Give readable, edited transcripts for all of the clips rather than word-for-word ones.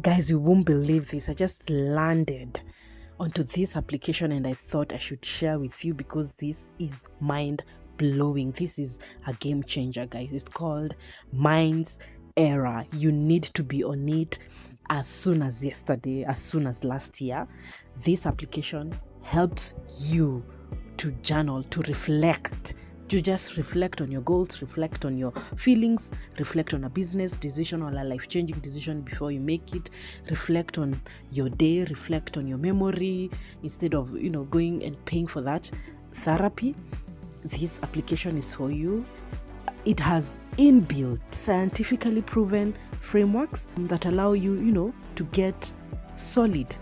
Guys, you won't believe this. I just landed onto this application and I thought I should share with you because this is mind blowing. This is a game changer, guys. It's called Mindsera. You need to be on it as soon as yesterday, as soon as last year. This application helps you to journal, to reflect. To just reflect on your goals, reflect on your feelings, reflect on a business decision or a life-changing decision before you make it, reflect on your day, reflect on your memory, instead of going and paying for that therapy. This application is for you. It has inbuilt, scientifically proven frameworks that allow you to get solid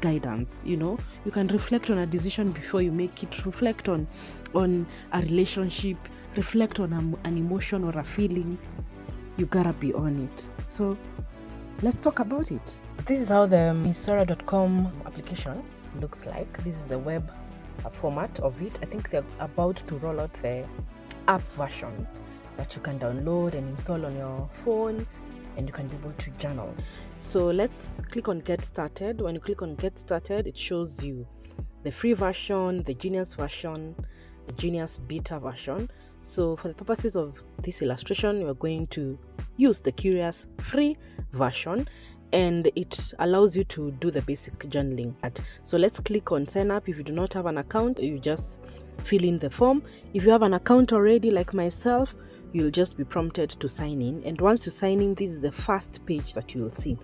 guidance. You can reflect on a decision before you make it, reflect on a relationship, reflect on an emotion or a feeling. You gotta be on it. So let's talk about it. This is how the Mindsera.com application looks like. This is the web format of it. I think they're about to roll out the app version that you can download and install on your phone, and you can be able to journal. So let's click on Get Started. When you click on Get Started, it shows you the free version, the Genius version, the Genius Beta version. So for the purposes of this illustration, we're going to use the Curious free version, and it allows you to do the basic journaling. So let's click on Sign Up. If you do not have an account, you just fill in the form. If you have an account already, like myself, you'll just be prompted to sign in. And once you sign in, this is the first page that you will see.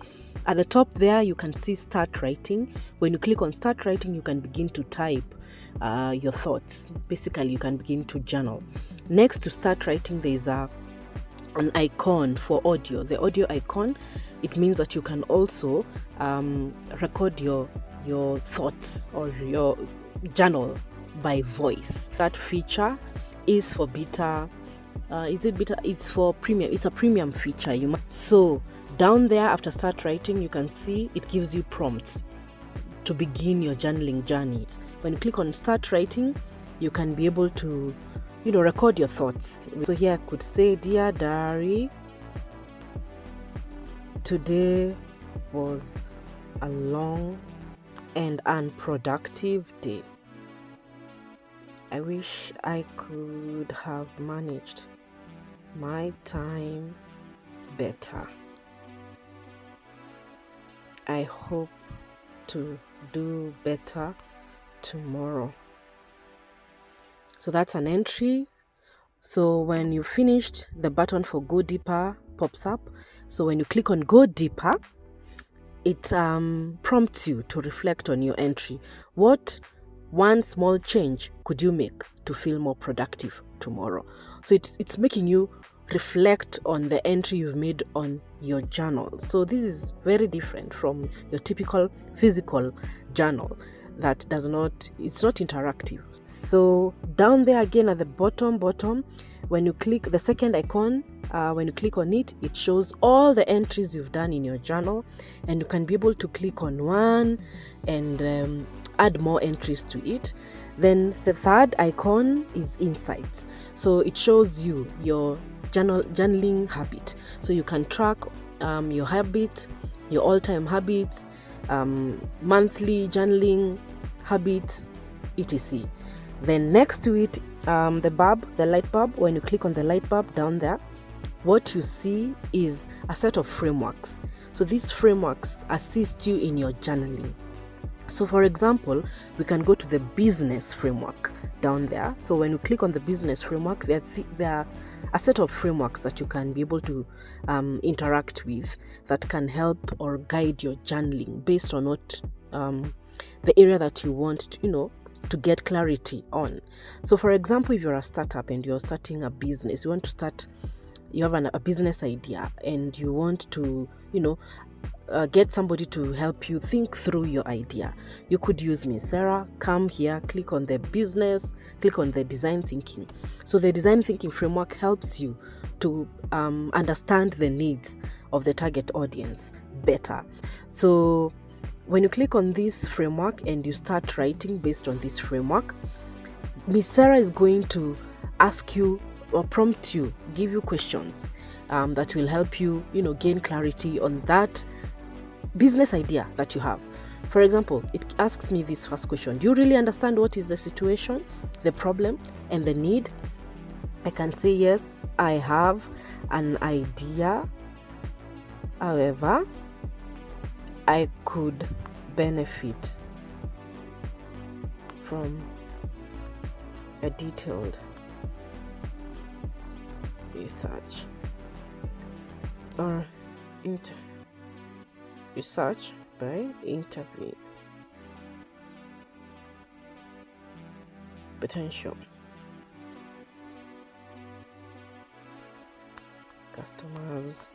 At the top there, you can see Start Writing. When you click on Start Writing, you can begin to type your thoughts. Basically, you can begin to journal. Next to Start Writing, there is an icon for audio. The audio icon, it means that you can also record your thoughts or your journal by voice. That feature is for beta. Is it beta? It's for premium. It's a premium feature. So down there after Start Writing, you can see it gives you prompts to begin your journaling journey. When you click on Start Writing, you can be able to record your thoughts. So here I could say, Dear Diary, today was a long and unproductive day. I wish I could have managed my time better. I hope to do better tomorrow. So that's an entry. So when you finished, the button for Go Deeper pops up. So when you click on Go Deeper, it prompts you to reflect on your entry. What one small change could you make to feel more productive tomorrow? So it's making you reflect on the entry you've made on your journal. So this is very different from your typical physical journal that it's not interactive. So down there again at the bottom, when you click the second icon, when you click on it, it shows all the entries you've done in your journal, and you can be able to click on one and add more entries to it. Then the third icon is Insights. So it shows you your journaling habit. So you can track your habit, your all-time habits, monthly journaling habits, etc. Then next to it, the light bulb. When you click on the light bulb down there, what you see is a set of frameworks. So these frameworks assist you in your journaling. So for example, we can go to the business framework down there. So when you click on the business framework, there are a set of frameworks that you can be able to interact with that can help or guide your journaling based on what the area that you want to get clarity on. So for example, if you're a startup and you're starting a business, you have a business idea and you want to get somebody to help you think through your idea. You could use Mindsera. Come here, click on the business, click on the design thinking. So the design thinking framework helps you to understand the needs of the target audience better. So when you click on this framework and you start writing based on this framework, Mindsera is going to ask you or prompt you, give you questions that will help you, gain clarity on that business idea that you have. For example, it asks me this first question: do you really understand what is the situation, the problem, and the need? I can say yes, I have an idea. However, I could benefit from a detailed research or research by interviewing potential customers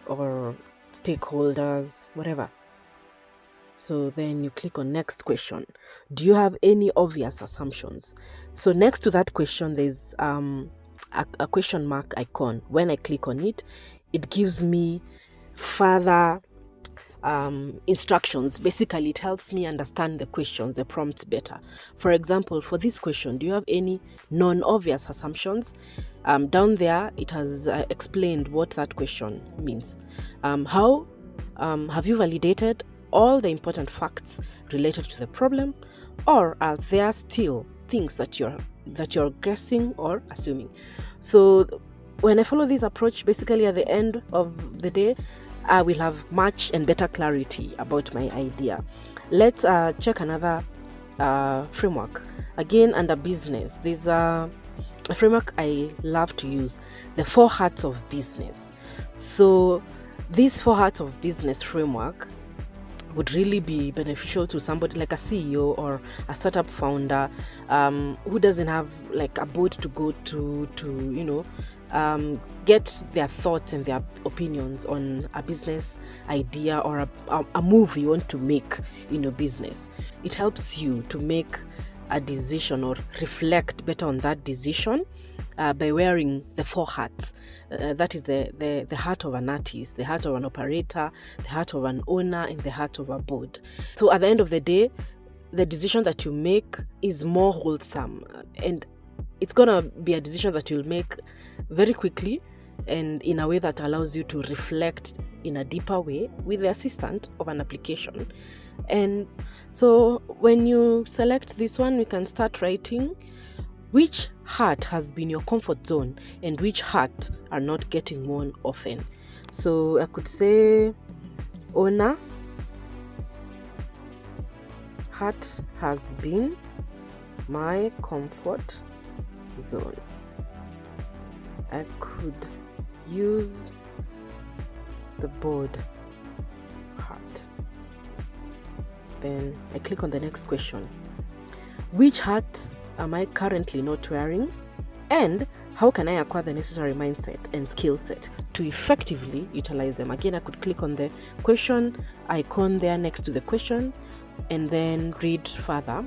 or stakeholders, whatever. So then you click on next question. Do you have any obvious assumptions? So next to that question, there's a question mark icon. When I click on it, it gives me further instructions. Basically, it helps me understand the questions, the prompts better. For example, for this question, do you have any non-obvious assumptions? Down there, it has explained what that question means. How have you validated all the important facts related to the problem, or are there still things that you're guessing or assuming? So when I follow this approach, basically at the end of the day, I will have much and better clarity about my idea. Let's check another framework. Again, under business, there's a framework I love to use, the 4 Hearts of Business. So this 4 Hearts of Business framework would really be beneficial to somebody like a CEO or a startup founder who doesn't have like a board to go to get their thoughts and their opinions on a business idea or a move you want to make in your business. It helps you to make a decision or reflect better on that decision by wearing the 4 hats. That is the heart of an artist, the heart of an operator, the heart of an owner, and the heart of a board. So at the end of the day, the decision that you make is more wholesome, and it's gonna be a decision that you'll make very quickly and in a way that allows you to reflect in a deeper way with the assistance of an application. And so when you select this one, we can start writing which hat has been your comfort zone and which hat are not getting worn often. So I could say owner hat has been my comfort zone. I could use the board hat. Then I click on the next question. Which hat am I currently not wearing? And how can I acquire the necessary mindset and skill set to effectively utilize them? Again, I could click on the question icon there next to the question and then read further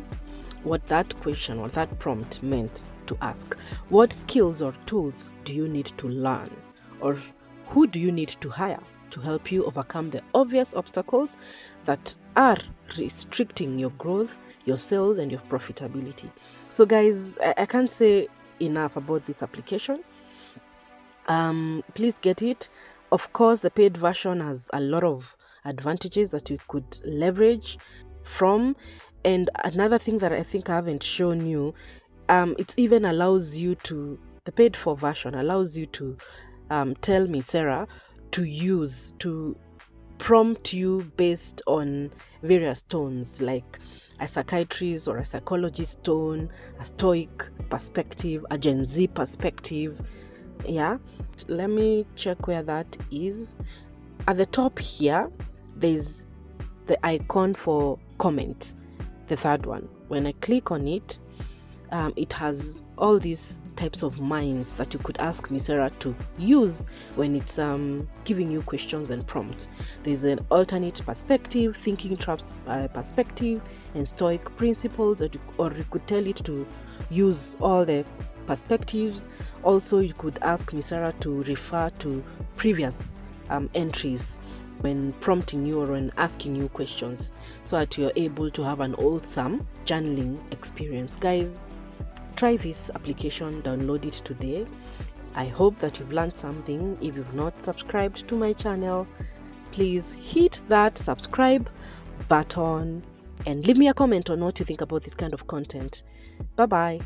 what that question or that prompt meant to ask. What skills or tools do you need to learn? Or who do you need to hire to help you overcome the obvious obstacles that are restricting your growth, your sales, and your profitability? So guys, I can't say enough about this application. Please get it. Of course, the paid version has a lot of advantages that you could leverage from. And another thing that I think I haven't shown you, it even allows you to, the paid for version allows you to tell Mindsera to prompt you based on various tones, like a psychiatrist or a psychologist tone, a stoic perspective, a Gen Z perspective. Yeah, let me check where that is. At the top here, there's the icon for comment, the third one. When I click on it, it has all these types of minds that you could ask Mindsera to use when it's giving you questions and prompts. There's an alternate perspective, thinking traps perspective, and stoic principles, or you could tell it to use all the perspectives. Also, you could ask Mindsera to refer to previous entries when prompting you or when asking you questions, so that you're able to have an wholesome journaling experience. Guys, try this application, download it today. I hope that you've learned something. If you've not subscribed to my channel, please hit that subscribe button and leave me a comment on what you think about this kind of content. Bye bye.